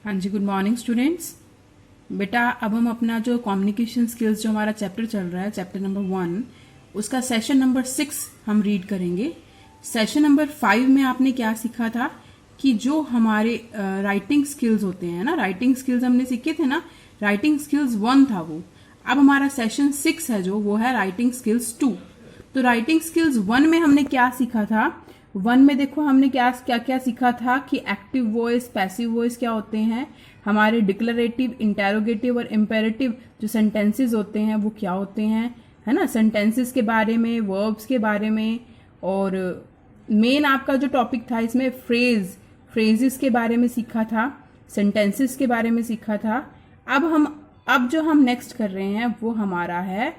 हाँ जी, good morning students. बेटा अब हम अपना जो कम्युनिकेशन स्किल्स जो हमारा चैप्टर चल रहा है, चैप्टर नंबर 1, उसका सेशन नंबर 6 हम रीड करेंगे। सेशन नंबर 5 में आपने क्या सीखा था कि जो हमारे राइटिंग स्किल्स होते हैं ना, राइटिंग स्किल्स हमने सीखे थे ना, राइटिंग स्किल्स 1 था वो। अब हमारा सेशन 6 है जो वो है राइटिंग स्किल्स 2। तो राइटिंग स्किल्स 1 में हमने क्या सीखा था? 1 में देखो हमने क्या क्या क्या सीखा था कि एक्टिव वॉइस, पैसिव वॉइस क्या होते हैं, हमारे डिक्लेरेटिव, इंटेरोगेटिव और इम्पेरेटिव जो सेंटेंसेस होते हैं वो क्या होते हैं, है ना। सेंटेंसेस के बारे में, वर्ब्स के बारे में, और मेन आपका जो टॉपिक था इसमें फ्रेजेस के बारे में सीखा था, सेंटेंसेस के बारे में सीखा था। अब जो हम नेक्स्ट कर रहे हैं वो हमारा है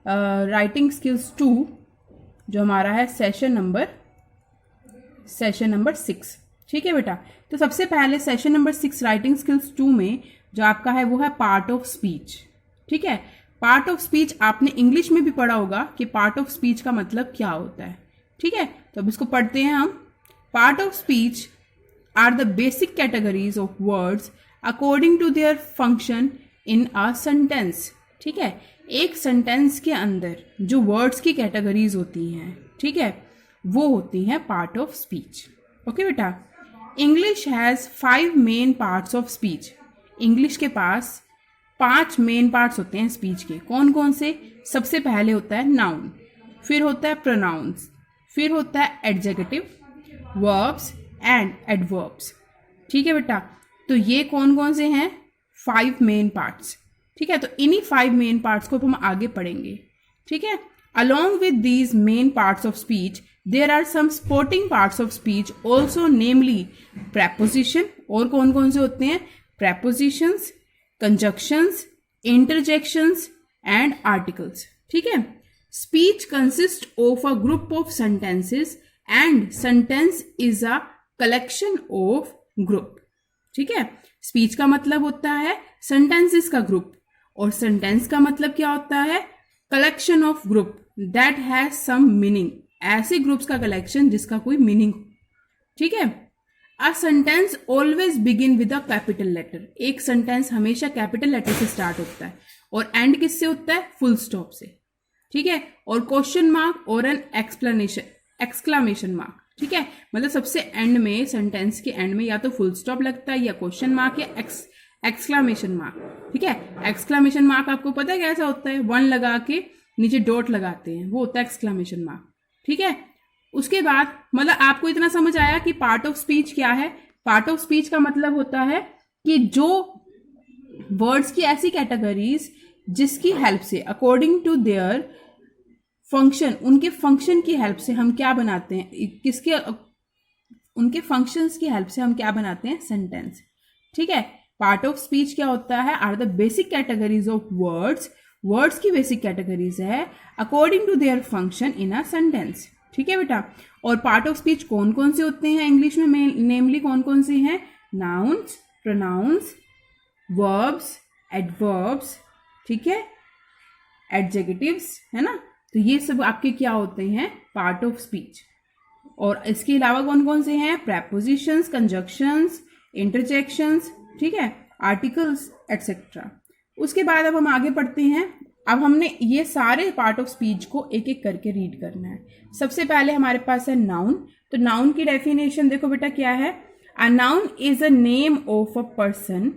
राइटिंग स्किल्स 2, जो हमारा है सेशन नंबर 6। ठीक है बेटा। तो सबसे पहले सेशन नंबर 6 राइटिंग स्किल्स 2 में जो आपका है वो है पार्ट ऑफ स्पीच। ठीक है, पार्ट ऑफ स्पीच आपने इंग्लिश में भी पढ़ा होगा कि पार्ट ऑफ स्पीच का मतलब क्या होता है। ठीक है, तो अब इसको पढ़ते हैं हम। Part of speech are the basic categories of words according to their function in a sentence. ठीक है, एक सेंटेंस के अंदर जो वर्ड्स की कैटेगरीज होती हैं, ठीक है, वो होती हैं पार्ट ऑफ स्पीच। ओके बेटा। English has 5 main parts of speech. English के पास 5 मेन पार्ट्स होते हैं स्पीच के। कौन कौन से? सबसे पहले होता है नाउन, फिर होता है प्रोनाउंस, फिर होता है एडजेक्टिव, वर्ब्स एंड एडवर्ब्स। ठीक है बेटा, तो ये कौन कौन से हैं? 5 मेन पार्ट्स। ठीक है, तो इन्हीं 5 मेन पार्ट्स को हम आगे पढ़ेंगे। ठीक है, along with these main parts of speech there are some supporting parts of speech also, namely preposition। और कौन कौन से होते हैं? prepositions, conjunctions, interjections and articles। ठीक है, speech consists of a group of sentences and sentence is a collection of group। ठीक है, स्पीच का मतलब होता है सेंटेंसेस का ग्रुप, और सेंटेंस का मतलब क्या होता है? Collection of group that has some meaning. ऐसे ग्रुप्स का कलेक्शन जिसका कोई मीनिंग हो। ठीक है, a sentence always begin with a capital letter. एक सेंटेंस हमेशा कैपिटल लेटर से स्टार्ट होता है और एंड किससे होता है? फुल स्टॉप से। ठीक है, और क्वेश्चन मार्क और एन एक्सक्लामेशन मार्क। ठीक है, मतलब सबसे एंड में, सेंटेंस के एंड में या तो फुल स्टॉप लगता है या क्वेश्चन मार्क या एक्सक्लामेशन मार्क। ठीक है, एक्सक्लामेशन मार्क आपको पता है कैसा होता है? 1 लगा के नीचे डॉट लगाते हैं, वो होता है एक्सक्लामेशन मार्क। ठीक है, उसके बाद मतलब आपको इतना समझ आया कि पार्ट ऑफ स्पीच क्या है? पार्ट ऑफ स्पीच का मतलब होता है कि जो वर्ड्स की ऐसी कैटेगरीज जिसकी हेल्प से अकॉर्डिंग टू देयर फंक्शन, उनके फंक्शन की हेल्प से हम क्या बनाते हैं, उनके फंक्शंस की हेल्प से हम क्या बनाते हैं? सेंटेंस। ठीक है, पार्ट ऑफ स्पीच क्या होता है? Are the basic categories of words. Words की बेसिक कैटेगरीज है according to their function in a sentence. ठीक है बेटा, और पार्ट ऑफ स्पीच कौन कौन से होते हैं इंग्लिश में? नेमली कौन कौन से हैं? नाउन्स, प्रोनाउंस, वर्ब्स, एडवर्ब्स, ठीक है, एडजेक्टिव्स, है ना। तो ये सब आपके क्या होते हैं? Part of speech. और इसके अलावा कौन कौन से हैं? प्रेपोजिशंस, कंजक्शंस, इंटरजेक्शंस, ठीक है, आर्टिकल्स एटसेट्रा। उसके बाद अब हम आगे पढ़ते हैं। अब हमने ये सारे पार्ट ऑफ स्पीच को एक एक करके रीड करना है। सबसे पहले हमारे पास है नाउन। तो नाउन की डेफिनेशन देखो बेटा क्या है? A noun is a name of a person,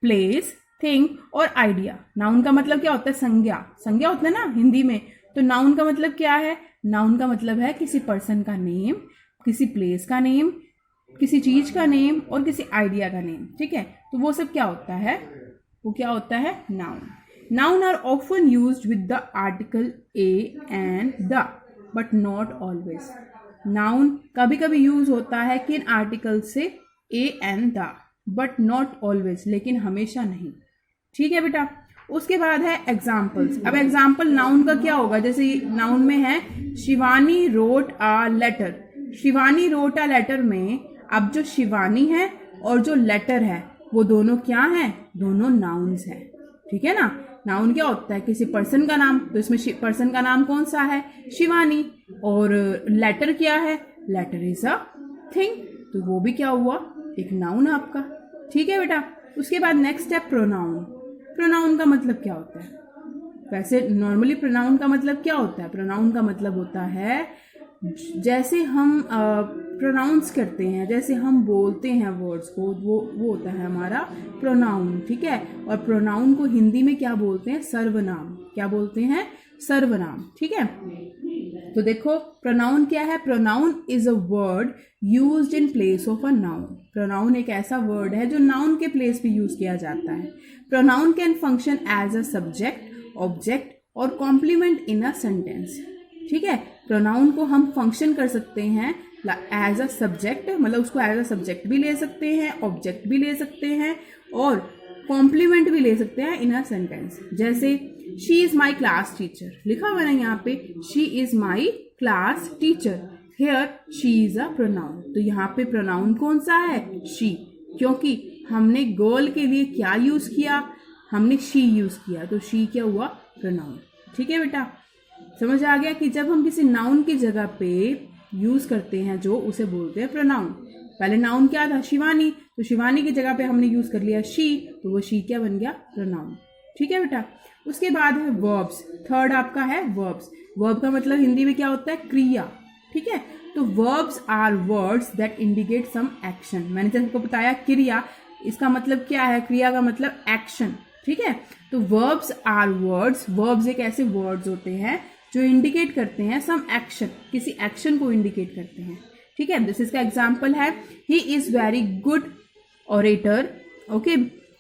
place, thing और आइडिया। नाउन का मतलब क्या होता है? संज्ञा। संज्ञा होता है ना हिंदी में। तो नाउन का मतलब क्या है? नाउन का मतलब है किसी पर्सन का नेम, किसी प्लेस का नेम, किसी चीज का नेम और किसी आइडिया का नेम। ठीक है, तो वो सब क्या होता है? वो क्या होता है? Noun. Noun are often used with the article a and the, but not always. Noun कभी कभी यूज होता है किन आर्टिकल से? A and the, but not always, लेकिन हमेशा नहीं। ठीक है बेटा। उसके बाद है एग्जाम्पल्स। अब एग्जाम्पल नाउन का क्या होगा? जैसे नाउन में है Shivani wrote a letter. Shivani wrote a letter में अब जो शिवानी है और जो लेटर है वो दोनों क्या हैं? दोनों नाउन्स हैं। ठीक है ना। नाउन क्या होता है? किसी पर्सन का नाम, तो इसमें पर्सन का नाम कौन सा है? शिवानी। और लेटर क्या है? लेटर इज अ थिंग, तो वो भी क्या हुआ? एक नाउन आपका। ठीक है बेटा। उसके बाद नेक्स्ट है प्रोनाउन। प्रोनाउन का मतलब क्या होता है? वैसे नॉर्मली प्रोनाउन का मतलब क्या होता है? प्रोनाउन का मतलब होता है जैसे हम प्रोनाउंस करते हैं, जैसे हम बोलते हैं वर्ड्स को, वो होता है हमारा प्रोनाउन। ठीक है। और प्रोनाउन को हिंदी में क्या बोलते हैं? सर्वनाम। क्या बोलते हैं? सर्वनाम। ठीक है। तो देखो प्रोनाउन क्या है? Pronoun is a word used in place of a noun. Pronoun एक ऐसा वर्ड है जो नाउन के प्लेस पे यूज किया जाता है। Pronoun can function as a subject, object और कॉम्प्लीमेंट इन अ सेंटेंस। ठीक है। प्रोनाउन को हम फंक्शन कर सकते हैं एज अ सब्जेक्ट, मतलब उसको एज अ सब्जेक्ट भी ले सकते हैं, ऑब्जेक्ट भी ले सकते हैं और कॉम्प्लीमेंट भी ले सकते हैं इन अ सेंटेंस। जैसे she is my class teacher, लिखा हुआ है यहाँ पे she is my class teacher, here she is a pronoun. तो यहाँ पे प्रोनाउन कौन सा है? शी, क्योंकि हमने गर्ल के लिए क्या यूज किया? हमने शी यूज किया, तो शी क्या हुआ? प्रोनाउन। ठीक है बेटा, समझ आ गया कि जब हम किसी नाउन की जगह पे यूज करते हैं जो, उसे बोलते हैं प्रोनाउन। पहले नाउन क्या था? शिवानी, तो शिवानी की जगह पे हमने यूज कर लिया शी, तो वो शी क्या बन गया? प्रोनाउन। ठीक है बेटा। उसके बाद है वर्ब्स। थर्ड आपका है वर्ब्स। वर्ब का मतलब हिंदी में क्या होता है? क्रिया। ठीक है। तो verbs are words that indicate some action. मैंने जब आपको बताया क्रिया, इसका मतलब क्या है? क्रिया का मतलब एक्शन। ठीक है। तो वर्ब्स आर वर्ड्स, वर्ब्स एक ऐसे वर्ड्स होते हैं जो इंडिकेट करते हैं सम एक्शन, किसी एक्शन को इंडिकेट करते हैं। ठीक है। दिस इसका एग्जाम्पल है he is very good orator. Okay,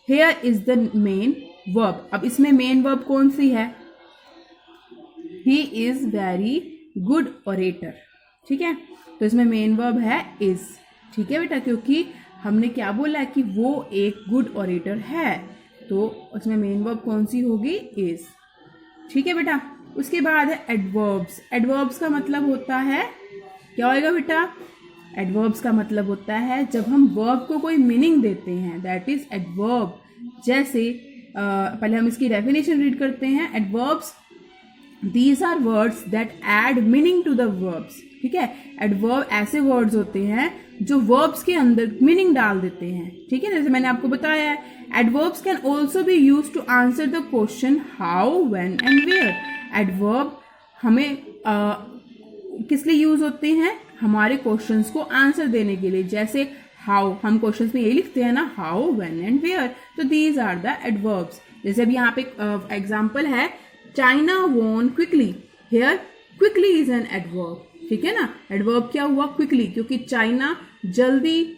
here is the main verb. अब इसमें मेन वर्ब कौन सी है? He is very good orator. ठीक है। तो इसमें मेन वर्ब है इज। ठीक है बेटा, क्योंकि हमने क्या बोला है कि वो एक गुड ऑरेटर है, तो उसमें मेन वर्ब कौन सी होगी? इज। ठीक है बेटा। उसके बाद है एडवर्ब्स। एडवर्ब्स का मतलब होता है, क्या होएगा बेटा? एडवर्ब्स का मतलब होता है जब हम वर्ब को कोई मीनिंग देते हैं, दैट इज एडवर्ब। जैसे पहले हम इसकी डेफिनेशन रीड करते हैं। Adverbs, these are words that add meaning to the verbs. ठीक है। एडवर्ब ऐसे वर्ड्स होते हैं जो वर्ब्स के अंदर मीनिंग डाल देते हैं। ठीक है, जैसे मैंने आपको बताया है। Adverbs can also be use to answer the question how, when and where. Adverb हमें किस लिए यूज होते हैं? हमारे क्वेश्चंस को आंसर देने के लिए। जैसे हाउ, हम क्वेश्चंस में यही लिखते हैं ना, हाउ, व्हेन एंड वेयर, तो दीज आर द एडवर्ब्स। जैसे अभी यहाँ पे एग्जाम्पल है China won quickly, here quickly is an adverb. ठीक है ना। एडवर्ब क्या हुआ? क्विकली, क्योंकि चाइना जल्दी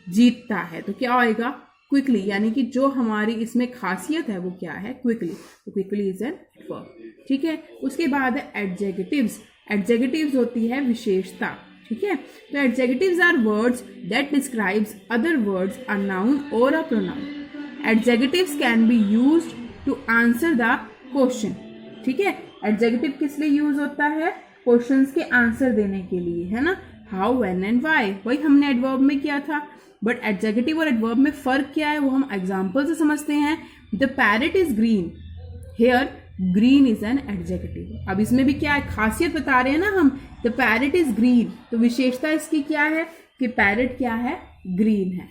जीतता है, तो क्या होएगा? क्विकली, यानी कि जो हमारी इसमें खासियत है वो क्या है? क्विकली। तो क्विकली इज एन एडवर्ब। ठीक है। उसके बाद है एडजेक्टिव्स। एडजेक्टिव्स होती है विशेषता। ठीक है। तो adjectives are words that describes other words, a noun or a pronoun. Adjectives can be used to answer the question. ठीक है। एडजेक्टिव किस लिए यूज होता है? क्वेश्चंस के आंसर देने के लिए, है ना। हाउ, व्हेन एंड व्हाई, वही हमने एडवर्ब में किया था। बट एडजेक्टिव और एडवर्ब में फर्क क्या है वो हम एग्जाम्पल से समझते हैं। The parrot is green, here green is an adjective. अब इसमें भी क्या है? खासियत बता रहे हैं ना हम। द पैरेट इज ग्रीन, तो विशेषता इसकी क्या है? कि पैरेट क्या है? ग्रीन है।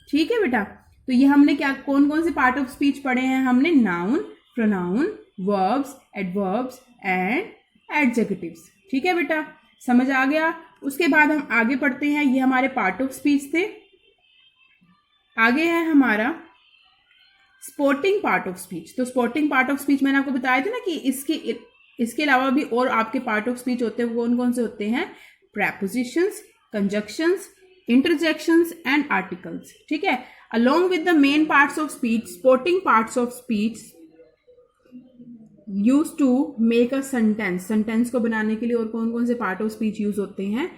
ठीक है बेटा। तो ये हमने क्या, कौन कौन से पार्ट ऑफ स्पीच पढ़े हैं? हमने noun, pronoun, verbs, adverbs and adjectives. ठीक है बेटा, समझ आ गया। उसके बाद हम आगे पढ़ते हैं। ये हमारे पार्ट ऑफ स्पीच थे। आगे है हमारा स्पोर्टिंग पार्ट ऑफ स्पीच। तो स्पोर्टिंग पार्ट ऑफ स्पीच मैंने आपको बताया था ना कि इसके अलावा भी और आपके पार्ट ऑफ स्पीच होते हैं। कौन कौन से होते हैं? Prepositions, conjunctions, interjections and articles. ठीक है। Along with the main parts of speech, sporting parts of speech use to make a sentence. Sentence को बनाने के लिए और कौन कौन से पार्ट ऑफ स्पीच यूज होते हैं?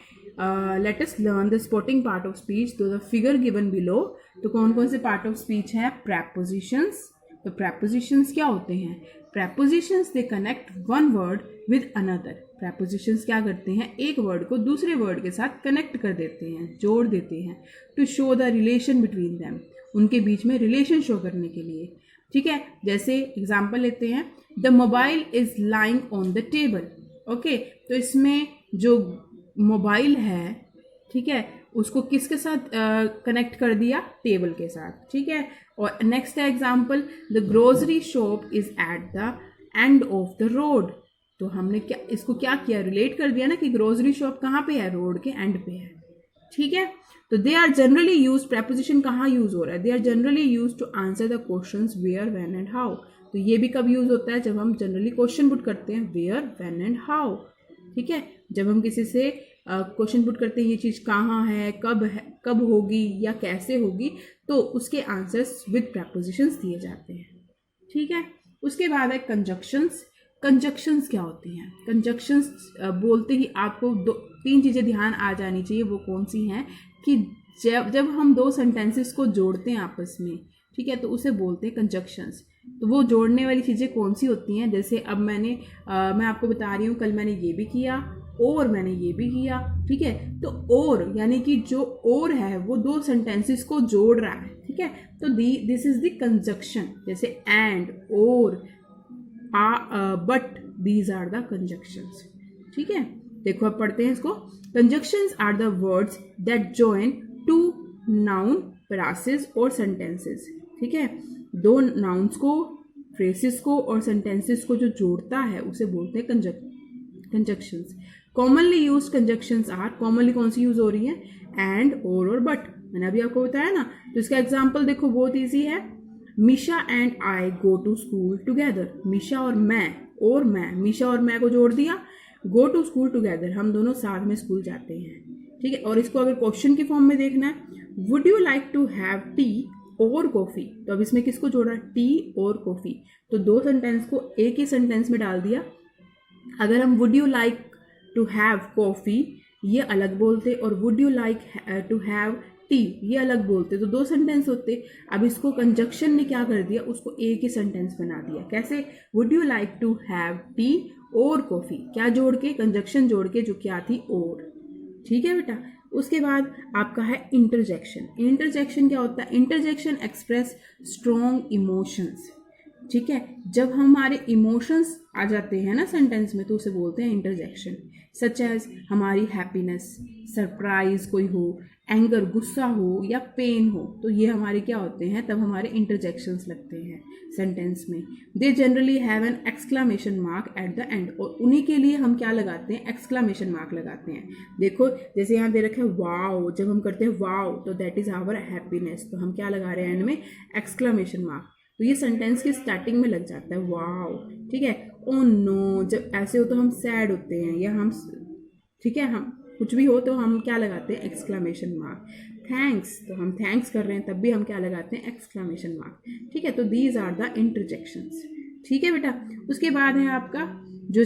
Let us learn the sporting part of speech. तो द फिगर गिवन बिलो। तो कौन कौन से पार्ट ऑफ स्पीच है? प्रेपोजिशंस। तो प्रेपोजिशंस क्या होते हैं? Prepositions they connect one word with another. Prepositions क्या करते हैं? एक वर्ड को दूसरे वर्ड के साथ कनेक्ट कर देते हैं, जोड़ देते हैं। To show the relation between them, उनके बीच में रिलेशन शो करने के लिए। ठीक है। जैसे एग्जाम्पल लेते हैं, the mobile is lying on the table. Okay, तो इसमें जो मोबाइल है, ठीक है, उसको किसके साथ कनेक्ट कर दिया, टेबल के साथ, ठीक है। और नेक्स्ट है example, the grocery shop is at the end of the road. तो हमने क्या इसको क्या किया, रिलेट कर दिया ना कि ग्रोसरी शॉप कहाँ पे है, रोड के एंड पे है, ठीक है। तो they are generally use, preposition कहाँ यूज हो रहा है, they are generally use to answer the questions where, when and how. तो ये भी कब यूज होता है, जब हम जनरली क्वेश्चन पुट करते हैं, वेयर, व्हेन एंड हाउ, ठीक है। जब हम किसी से क्वेश्चन पुट करते हैं ये चीज़ कहाँ है, कब होगी या कैसे होगी, तो उसके आंसर्स विद प्रेपोजिशंस दिए जाते हैं, ठीक है। उसके बाद है कंजक्शंस। कंजक्शंस क्या होती हैं, कंजक्शंस बोलते ही आपको तीन चीज़ें ध्यान आ जानी चाहिए। वो कौन सी हैं कि जब हम दो सेंटेंसेस को जोड़ते हैं आपस में, ठीक है, तो उसे बोलते हैं कंजक्शंस। तो वो जोड़ने वाली चीज़ें कौन सी होती हैं, जैसे अब मैं आपको बता रही हूँ, कल मैंने ये भी किया और मैंने ये भी किया, ठीक है। तो और यानी कि जो और है वो दो सेंटेंसेस को जोड़ रहा है, ठीक है। तो दिस इज द कंजक्शन, जैसे and, or, but, these are the conjunctions, ठीक है। देखो अब पढ़ते हैं इसको। Conjunctions are the words that join two noun, phrases or sentences, ठीक है। दो नाउन्स को, फ्रेसेस को और सेंटेंसेस को जो जोड़ता है उसे बोलते हैं conjunctions. Commonly use conjunctions are, commonly कौन सी यूज हो रही है, एंड, और बट। मैंने अभी आपको बताया ना, तो इसका एग्जाम्पल देखो, बहुत ईजी है। Misha and I go to school together. Misha और मैं, मीशा और मैं को जोड़ दिया, गो टू स्कूल टुगेदर, हम दोनों साथ में स्कूल जाते हैं, ठीक है। और इसको अगर क्वेश्चन के फॉर्म में देखना है, would you like to have tea और कॉफी, तो अब इसमें किसको जोड़ा, टी और कॉफी। तो दो सेंटेंस को एक ही सेंटेंस में डाल दिया। अगर हम would you like to have coffee ये अलग बोलते, और would you like to have tea ये अलग बोलते, तो दो सेंटेंस होते। अब इसको कंजक्शन ने क्या कर दिया, उसको एक ही सेंटेंस बना दिया। कैसे, would you like to have tea और कॉफी, क्या जोड़ के, कंजक्शन जोड़ के, जो क्या थी, और, ठीक है बेटा। उसके बाद आपका है इंटरजेक्शन। इंटरजेक्शन क्या होता है, इंटरजेक्शन एक्सप्रेस स्ट्रॉन्ग इमोशंस, ठीक है। जब हमारे इमोशंस आ जाते हैं ना सेंटेंस में, तो उसे बोलते हैं इंटरजेक्शन। सच एज हमारी हैप्पीनेस, सरप्राइज कोई हो, एंगर गुस्सा हो, या पेन हो, तो ये हमारे क्या होते हैं, तब हमारे इंटरजेक्शंस लगते हैं सेंटेंस में। They generally have an exclamation mark at the end, और उन्हीं के लिए हम क्या लगाते हैं, एक्सक्लामेशन मार्क लगाते हैं। देखो जैसे यहाँ दे रखा है वाओ, जब हम करते हैं वाओ तो दैट इज आवर हैप्पीनेस, तो हम क्या लगा रहे हैं एंड में, एक्सक्लामेशन मार्क। तो ये सेंटेंस के स्टार्टिंग में लग जाता है वाओ, ठीक है। ओ नो, जब ऐसे हो तो हम सैड होते हैं, या हम, ठीक है, हम कुछ भी हो तो हम क्या लगाते हैं, एक्सक्लामेशन मार्क। थैंक्स, तो हम थैंक्स कर रहे हैं तब भी हम क्या लगाते हैं, एक्सक्लामेशन मार्क, ठीक है। तो दीज आर द इंटरजेक्शंस, ठीक है बेटा। उसके बाद है आपका जो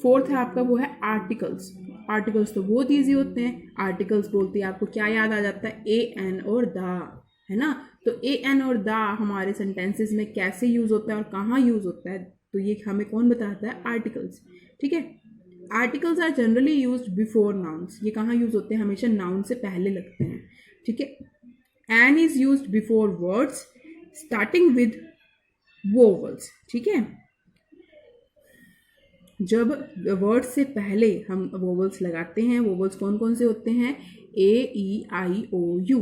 फोर्थ है आपका, वो है आर्टिकल्स। आर्टिकल्स तो बहुत ईजी होते हैं। आर्टिकल्स बोलते हैं आपको क्या याद आ जाता है, ए, एन और द, है ना। तो ए, एन और द हमारे सेंटेंसेस में कैसे यूज होता है और कहाँ यूज होता है, तो ये हमें कौन बताता है, आर्टिकल्स, ठीक है। Articles are generally used before nouns, ये कहाँ यूज होते हैं, हमेशा नाउन से पहले लगते हैं, ठीक है। An is used before words starting with vowels, ठीक है। जब वर्ड से पहले हम वोवल्स लगाते हैं, वोवल्स कौन कौन से होते हैं, ए, ई, आई, ओ, यू।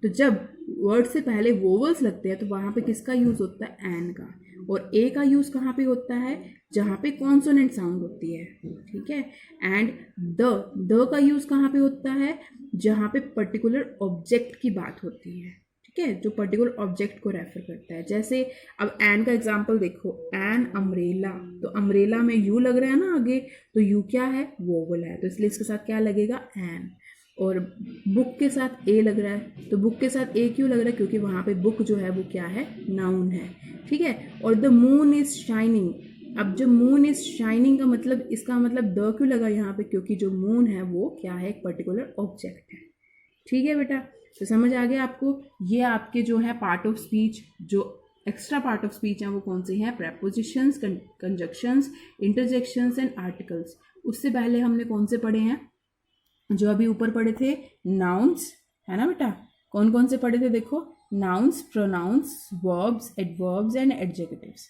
तो जब वर्ड से पहले वोवल्स लगते हैं तो वहाँ पे किसका यूज होता है, एन का। और ए का यूज कहाँ पे होता है, जहाँ पे कॉन्सोनेंट साउंड होती है, ठीक है। एंड द का यूज कहाँ पे होता है, जहाँ पे पर्टिकुलर ऑब्जेक्ट की बात होती है, ठीक है, जो पर्टिकुलर ऑब्जेक्ट को रेफर करता है। जैसे अब एन का एग्जांपल देखो, एन अम्ब्रेला, तो अम्ब्रेला में यू लग रहा है ना आगे, तो यू क्या है, वोवल है, तो इसलिए इसके साथ क्या लगेगा, एन। और बुक के साथ ए लग रहा है, तो बुक के साथ ए क्यों लग रहा है, क्योंकि वहाँ पे बुक जो है वो क्या है, नाउन है, ठीक है। और द मून इज शाइनिंग, अब जो मून इज शाइनिंग का मतलब, इसका मतलब द क्यों लगा यहाँ पे, क्योंकि जो मून है वो क्या है, एक पर्टिकुलर ऑब्जेक्ट है, ठीक है बेटा। तो समझ आ गया आपको। ये आपके जो है पार्ट ऑफ स्पीच, जो एक्स्ट्रा पार्ट ऑफ स्पीच है वो कौन से हैं, prepositions, conjunctions, interjections and articles. उससे पहले हमने कौन से पढ़े हैं, जो अभी ऊपर पढ़े थे, नाउन्स, है ना बेटा। कौन कौन से पढ़े थे, देखो, nouns, pronouns, verbs, adverbs and adjectives,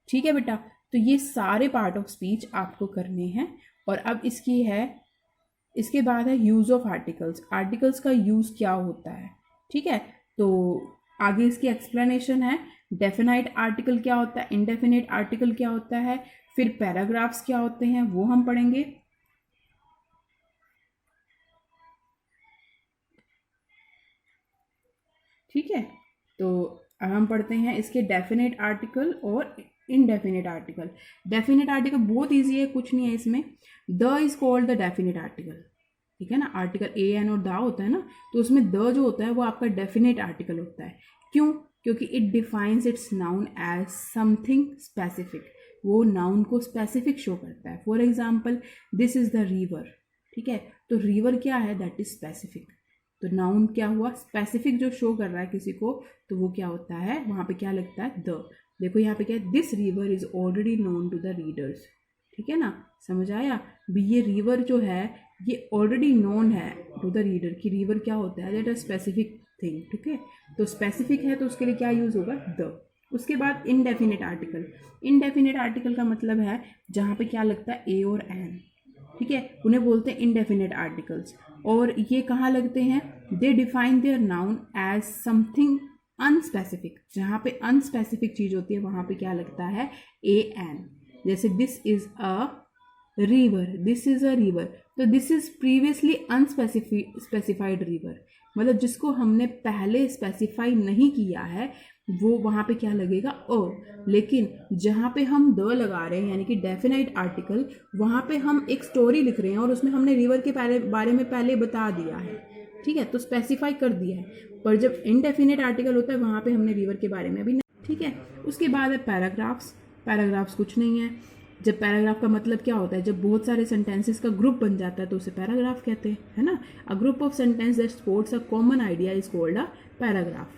ठीक है बेटा। तो ये सारे पार्ट ऑफ स्पीच आपको करने हैं। और अब इसकी है इसके बाद है यूज़ ऑफ आर्टिकल्स। आर्टिकल्स का यूज़ क्या होता है, ठीक है। तो आगे इसकी एक्सप्लेनेशन है। डेफिनाइट आर्टिकल क्या होता है, इनडेफिनिट आर्टिकल क्या होता है, फिर पैराग्राफ्स क्या होते हैं वो हम पढ़ेंगे। ठीक है, तो अब हम पढ़ते हैं इसके डेफिनेट आर्टिकल और इनडेफिनेट आर्टिकल। डेफिनेट आर्टिकल बहुत इजी है, कुछ नहीं है इसमें। The is called the definite article, ठीक है ना। आर्टिकल ए एन और द होता है ना, तो उसमें द जो होता है वो आपका डेफिनेट आर्टिकल होता है। क्यों? क्योंकि it defines its noun as something specific, वो नाउन को स्पेसिफिक शो करता है। For example this is the river, ठीक है, तो रिवर क्या है, दैट इज स्पेसिफिक। तो नाउन क्या हुआ, स्पेसिफिक जो शो कर रहा है किसी को, तो वो क्या होता है, वहाँ पे क्या लगता है, द। देखो यहाँ पे क्या है, this river is already known to the readers, ठीक है ना, समझ आया भी। ये रिवर जो है ये ऑलरेडी नोन है टू द रीडर कि रिवर क्या होता है, दैट अ स्पेसिफिक थिंग, ठीक है। तो स्पेसिफिक है तो उसके लिए क्या यूज़ होगा, द। उसके बाद इनडेफिनेट आर्टिकल। इनडेफिनेट आर्टिकल का मतलब है जहाँ पे क्या लगता है, ए और एन, ठीक है, उन्हें बोलते हैं इनडेफिनेट आर्टिकल्स। और ये कहाँ लगते हैं, they define their noun as something unspecific. जहाँ पे अनस्पेसिफिक चीज़ होती है वहाँ पे क्या लगता है, ए एन। जैसे this is a river, this is a river, तो this is previously unspecified river, मतलब जिसको हमने पहले स्पेसिफाई नहीं किया है वो वहाँ पे क्या लगेगा, अ। लेकिन जहाँ पे हम द लगा रहे हैं यानी कि डेफिनाइट आर्टिकल, वहाँ पे हम एक स्टोरी लिख रहे हैं और उसमें हमने रिवर के बारे में पहले बता दिया है, ठीक है, तो स्पेसिफाई कर दिया है। पर जब इनडेफिनेट आर्टिकल होता है वहाँ पे हमने रिवर के बारे में अभी नहीं, ठीक है। उसके बाद है पैराग्राफ्स। पैराग्राफ्स कुछ नहीं है, जब पैराग्राफ का मतलब क्या होता है, जब बहुत सारे सेंटेंसेस का ग्रुप बन जाता है तो उसे पैराग्राफ कहते हैं, है ना। A group of sentence that supports a common idea is called a paragraph.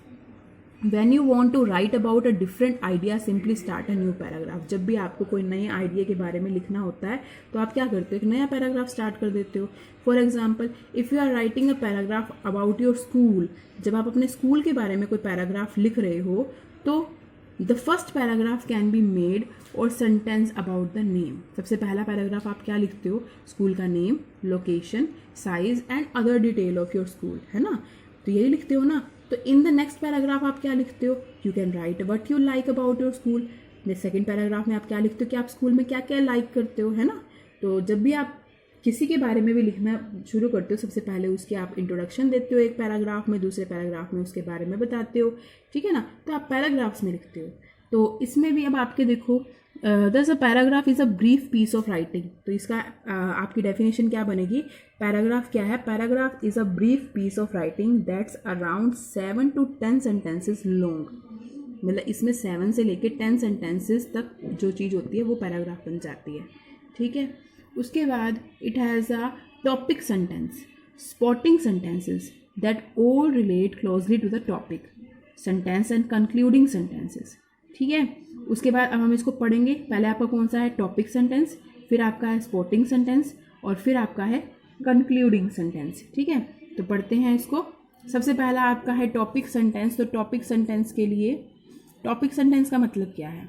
When you want to write about a different idea, simply start a new paragraph। जब भी आपको कोई नए आइडिया के बारे में लिखना होता है तो आप क्या करते हो, एक नया पैराग्राफ स्टार्ट कर देते हो। For example if you are writing a paragraph about your school, जब आप अपने स्कूल के बारे में कोई पैराग्राफ लिख रहे हो तो the first paragraph can be made और सेंटेंस अबाउट द नेम। सबसे पहला पैराग्राफ आप क्या लिखते हो, स्कूल का name, location, size and other detail of your school, है ना, तो यही लिखते हो ना। तो इन द नेक्स्ट पैराग्राफ आप क्या लिखते हो, you can write what you like about your school. Second paragraph में आप क्या लिखते हो कि आप स्कूल में क्या क्या लाइक करते हो, है ना। तो जब भी आप किसी के बारे में भी लिखना शुरू करते हो सबसे पहले उसके आप इंट्रोडक्शन देते हो एक पैराग्राफ में, दूसरे पैराग्राफ में उसके बारे में बताते हो, ठीक है ना, तो आप पैराग्राफ्स में लिखते हो। तो इसमें भी अब आपके देखो दस a paragraph is a brief piece of writing. तो इसका आपकी डेफिनेशन क्या बनेगी, पैराग्राफ क्या है, paragraph is a brief piece of writing that's around 7 to 10 sentences long. मतलब इसमें 7 से लेके 10 सेंटेंसेस तक जो चीज़ होती है वो पैराग्राफ बन जाती है, ठीक है। उसके बाद it has a topic sentence, spotting sentences that all relate closely to the topic, sentence and concluding sentences, ठीक है। उसके बाद अब हम इसको पढ़ेंगे। पहले आपका कौन सा है, टॉपिक सेंटेंस, फिर आपका है स्पॉटिंग सेंटेंस और फिर आपका है कंक्लूडिंग सेंटेंस, ठीक है। तो पढ़ते हैं इसको। सबसे पहला आपका है टॉपिक सेंटेंस। तो टॉपिक सेंटेंस के लिए, टॉपिक सेंटेंस का मतलब क्या है,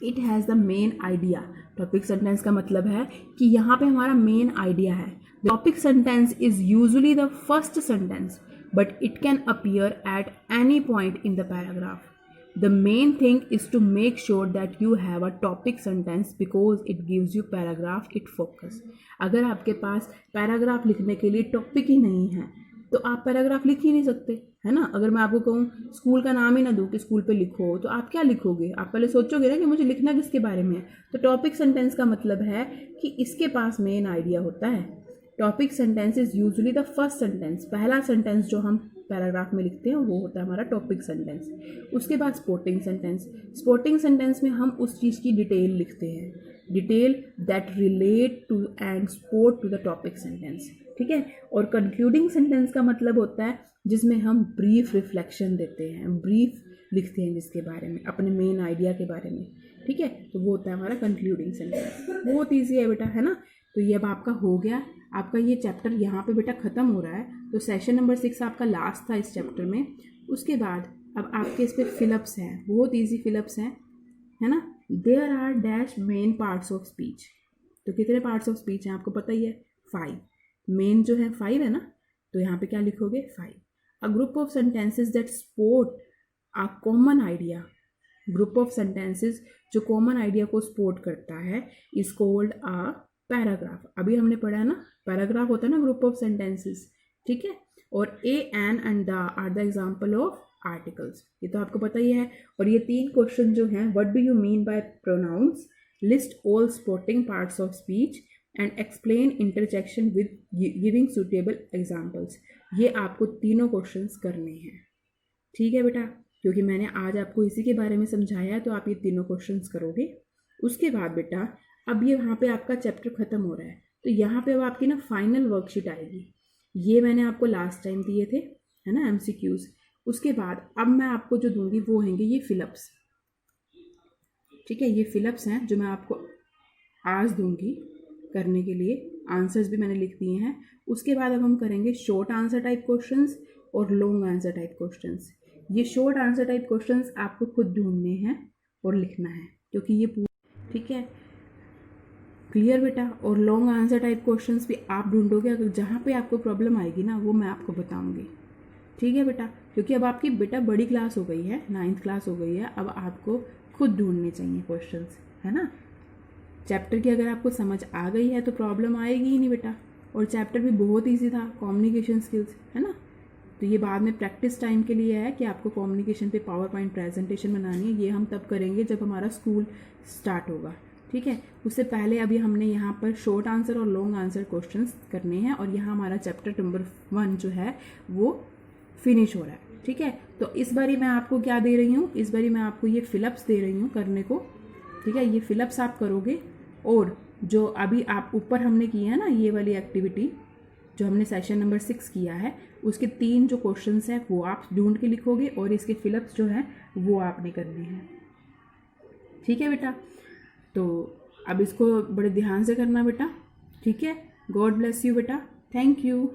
it has the main idea. Topic sentence का मतलब है कि यहाँ पे हमारा मेन आइडिया है। Topic sentence is usually the first sentence but it can appear at any point in the paragraph. The main thing is to make sure that you have a topic sentence because it gives you paragraph it focus। अगर आपके पास paragraph लिखने के लिए topic ही नहीं है तो आप paragraph लिख ही नहीं सकते, है ना। अगर मैं आपको कहूँ स्कूल का नाम ही ना दूँ कि स्कूल पे लिखो तो आप क्या लिखोगे, आप पहले सोचोगे ना कि मुझे लिखना किसके बारे में है। तो टॉपिक सेंटेंस का मतलब है कि इसके पास मेन आइडिया होता है। Topic sentence is usually the first sentence, पहला सेंटेंस जो हम पैराग्राफ में लिखते हैं वो होता है हमारा टॉपिक सेंटेंस। उसके बाद स्पोर्टिंग सेंटेंस। स्पोर्टिंग सेंटेंस में हम उस चीज़ की डिटेल लिखते हैं, detail that relate to and support to the topic sentence, ठीक है। और कंक्लूडिंग सेंटेंस का मतलब होता है जिसमें हम ब्रीफ रिफ्लेक्शन देते हैं, ब्रीफ लिखते हैं जिसके बारे में, अपने मेन आइडिया के बारे में, ठीक है। तो वो होता है हमारा कंक्लूडिंग सेंटेंस। बहुत ईजी है बेटा, है ना। तो ये अब आपका हो गया, आपका ये चैप्टर यहाँ पे बेटा ख़त्म हो रहा है। तो सेशन नंबर 6 आपका लास्ट था इस चैप्टर में। उसके बाद अब आपके इस पर फिलअप्स हैं, बहुत इजी फिलअप्स हैं, है ना। There are dash main parts of speech. तो कितने पार्ट्स ऑफ स्पीच हैं आपको पता ही है, 5। मेन जो है 5 है ना, तो यहाँ पे क्या लिखोगे 5। A group of sentences that support a common idea, group of sentences जो कॉमन आइडिया को सपोर्ट करता है इज कॉल्ड अ पैराग्राफ। अभी हमने पढ़ा है ना, पैराग्राफ होता है ना ग्रुप ऑफ सेंटेंसेस, ठीक है। और a an and the are the example of articles, ये तो आपको पता ही है। और ये 3 क्वेश्चन जो हैं, what do you mean by pronouns, list all supporting parts of speech and explain interjection with giving suitable examples, ये आपको तीनों क्वेश्चंस करने हैं, ठीक है बेटा। क्योंकि मैंने आज आपको इसी के बारे में समझाया, तो आप ये तीनों क्वेश्चंस करोगे। उसके बाद बेटा अब ये वहाँ पे आपका चैप्टर खत्म हो रहा है, तो यहाँ पे अब आपकी ना फाइनल वर्कशीट आएगी। ये मैंने आपको लास्ट टाइम दिए थे, है ना, MCQs। उसके बाद अब मैं आपको जो दूंगी वो होंगे ये फिलअप्स, ठीक है। ये फिलअप्स हैं जो मैं आपको आज दूंगी करने के लिए। आंसर्स भी मैंने लिख दिए हैं। उसके बाद अब हम करेंगे शॉर्ट आंसर टाइप क्वेश्चंस और लॉन्ग आंसर टाइप क्वेश्चंस। ये शॉर्ट आंसर टाइप क्वेश्चंस आपको खुद ढूंढने हैं और लिखना है, क्योंकि ये ठीक है, क्लियर बेटा। और लॉन्ग आंसर टाइप क्वेश्चंस भी आप ढूंढोगे, अगर जहाँ पे आपको प्रॉब्लम आएगी ना वो मैं आपको बताऊंगी, ठीक है बेटा। क्योंकि अब आपकी बेटा बड़ी क्लास हो गई है, 9th क्लास हो गई है, अब आपको खुद ढूंढने चाहिए क्वेश्चंस, है ना। चैप्टर की अगर आपको समझ आ गई है तो प्रॉब्लम आएगी ही नहीं बेटा। और चैप्टर भी बहुत ईजी था, कम्युनिकेशन स्किल्स, है ना। तो ये बाद में प्रैक्टिस टाइम के लिए है कि आपको कम्युनिकेशन पे पावर पॉइंट प्रेजेंटेशन बनानी है। ये हम तब करेंगे जब हमारा स्कूल स्टार्ट होगा, ठीक है। उससे पहले अभी हमने यहाँ पर शॉर्ट आंसर और लॉन्ग आंसर क्वेश्चंस करने हैं, और यहाँ हमारा चैप्टर नंबर 1 जो है वो फिनिश हो रहा है, ठीक है। तो इस बारी मैं आपको क्या दे रही हूँ, इस बारी मैं आपको ये फिलअप्स दे रही हूँ करने को, ठीक है। ये फिलअप्स आप करोगे, और जो अभी आप ऊपर हमने किया है ना ये वाली एक्टिविटी जो हमने सेशन नंबर 6 किया है, उसके 3 जो क्वेश्चंस हैं वो आप ढूंढ के लिखोगे, और इसके फिलअप्स जो हैं वो आपने करने हैं, ठीक है बेटा। तो अब इसको बड़े ध्यान से करना बेटा, ठीक है। गॉड ब्लेस यू बेटा, थैंक यू।